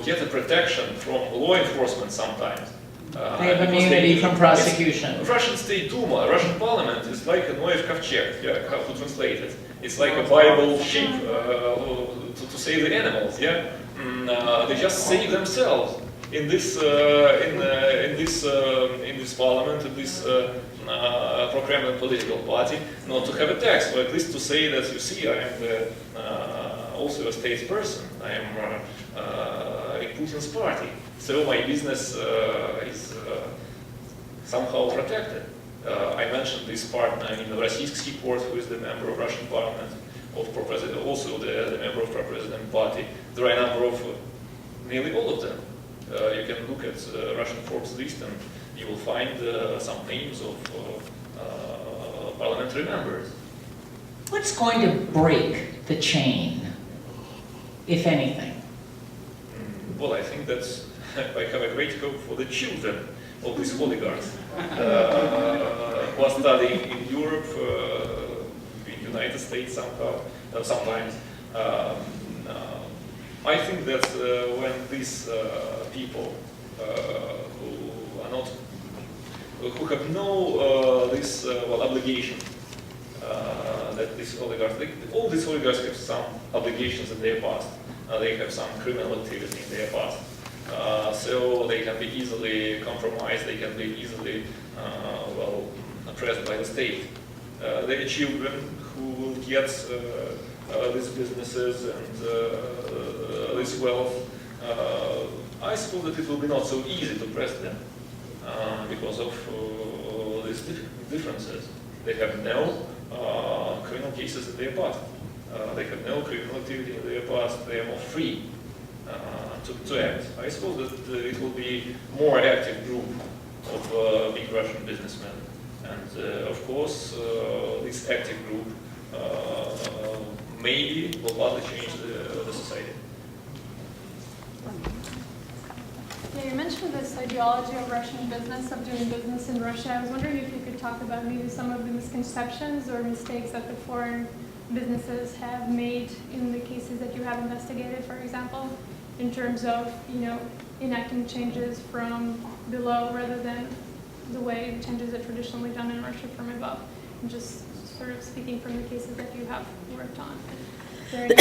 get a protection from law enforcement sometimes. They have immunity from prosecution. Russian State Duma, Russian Parliament is like a Noyev Kovcheg, yeah, how to translate it. It's like a Bible sheep to save the animals, yeah. They just save themselves in this parliament, in this pro-Kremlin political party, not to have a tax, or at least to say that, you see, I am also a statesperson. I am in Putin's party, so my business is somehow protected. I mentioned this partner in the Rossiysk port, who is the member of Russian parliament, of pro-president, also the member of pro-president party. There are a number of, nearly all of them. You can look at Russian Forbes list and you will find some names of parliamentary members. What's going to break the chain, if anything? Well, I think that I have a great hope for the children of these oligarchs who are studying in Europe, in the United States somehow, sometimes. I think that when these people who have no this obligation, that these oligarchs, all these oligarchs have some obligations in their past. They have some criminal activity in their past. So they can be easily compromised, they can be easily oppressed by the state. Their children who will get these businesses and this wealth, I suppose that it will be not so easy to press them because of these differences. They have no criminal cases in their past. They have no criminal activity in their past. They are more free to act. I suppose that it will be more active group of big Russian businessmen. And of course, this active group maybe will partly change the society. Yeah, you mentioned this ideology of Russian business, of doing business in Russia. I was wondering if you could talk about maybe some of the misconceptions or mistakes that the foreign businesses have made in the cases that you have investigated, for example, in terms of, enacting changes from below rather than the way changes are traditionally done in Russia from above. And just sort of speaking from the cases that you have worked on. Is there any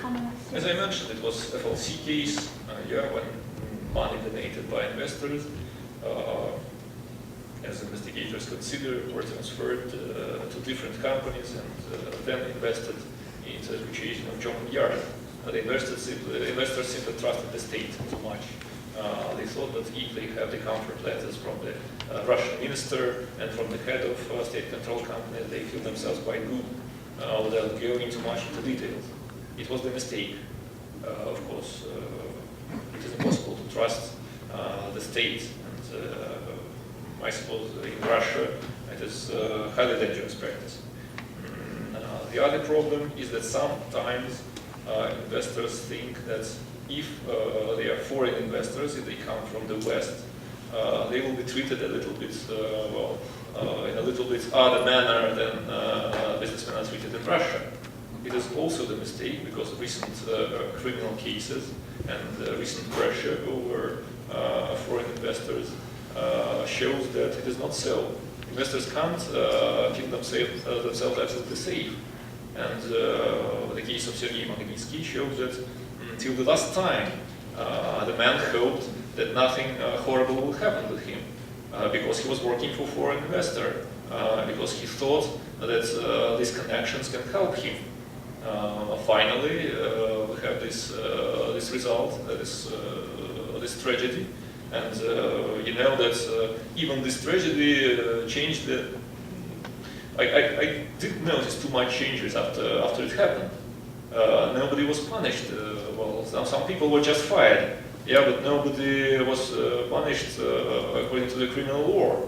comments? As I mentioned, it was FLC case, when money donated by investors, as investigators considered, were transferred to different companies and then invested in the acquisition of John Yard. The investors simply trusted the state too much. They thought that if they have the comfort letters from the Russian minister and from the head of state-controlled companies, they feel themselves quite good without going too much into details. It was the mistake. Of course, it is impossible to trust the state, and I suppose in Russia it is a highly dangerous practice. The other problem is that sometimes investors think that if they are foreign investors, if they come from the West, they will be treated a little bit, in a little bit other manner than businessmen are treated in Russia. It is also the mistake because of recent criminal cases and recent pressure over foreign investors shows that it is not so. Investors can't keep themselves absolutely safe. And the case of Sergei Magnitsky shows that until the last time, the man hoped that nothing horrible would happen with him because he was working for a foreign investor, because he thought that these connections can help him. Finally, we have this result, this tragedy, and you know that even this tragedy changed the. I didn't notice too much changes after it happened. Nobody was punished. Some people were just fired. Yeah, but nobody was punished according to the criminal law.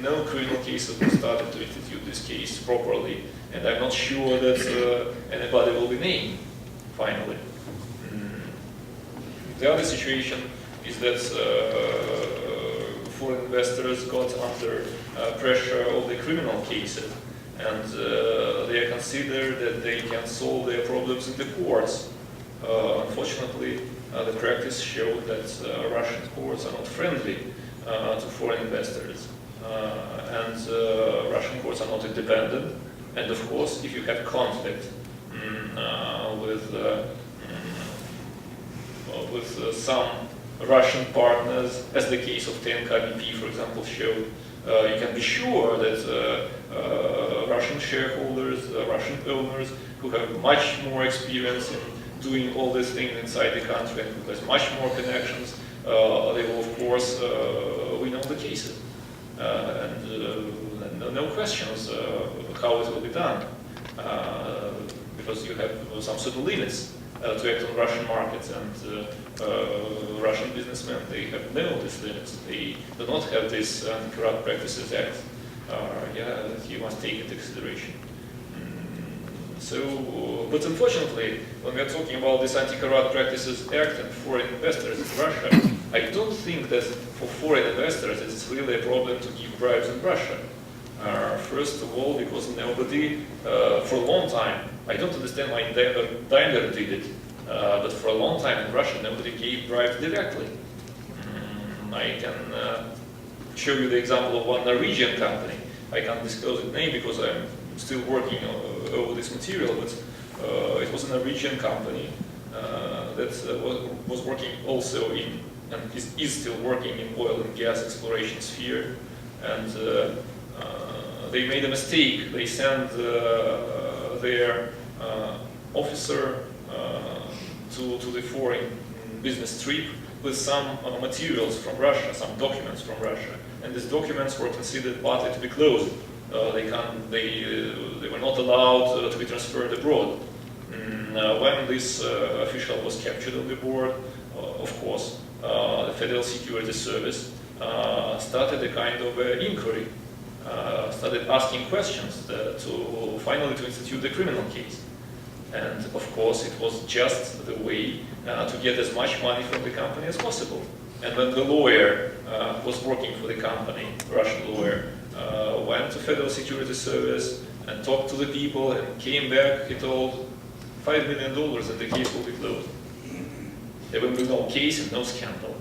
No criminal cases were started to institute this case properly, and I'm not sure that anybody will be named, finally. The other situation is that foreign investors got under pressure of the criminal cases, and they consider that they can solve their problems in the courts Unfortunately, the practice showed that Russian courts are not friendly to foreign investors, and Russian courts are not independent. And of course, if you have conflict with some Russian partners, as the case of TNK-BP, for example, showed, you can be sure that Russian shareholders, Russian owners who have much more experience in doing all these things inside the country and who has much more connections, they will of course win all the cases. And no questions how it will be done, because you have some certain limits to act on Russian markets, and Russian businessmen, they have no these limits. They do not have this Anti-Corrupt Practices Act. That you must take into consideration. But unfortunately, when we are talking about this Anti-Corrupt Practices Act and foreign investors in Russia, I don't think that for foreign investors it's really a problem to give bribes in Russia. First of all, because nobody, for a long time, I don't understand why Daimler did it, but for a long time in Russia nobody gave bribes directly. I can show you the example of one Norwegian company. I can't disclose its name because I'm still working over this material, but it was a Norwegian company that was working also in, and is still working in oil and gas exploration sphere, and they made a mistake. They sent their officer to the foreign business trip with some materials from Russia, some documents from Russia, and these documents were considered partly to be closed. They were not allowed to be transferred abroad. When this official was captured on the board, of course, the Federal Security Service started a kind of inquiry, started asking questions to finally to institute the criminal case. And of course, it was just the way to get as much money from the company as possible. And when the lawyer was working for the company, Russian lawyer, went to Federal Security Service and talked to the people and came back, he told $5 million and the case will be closed. There will be no case and no scandal.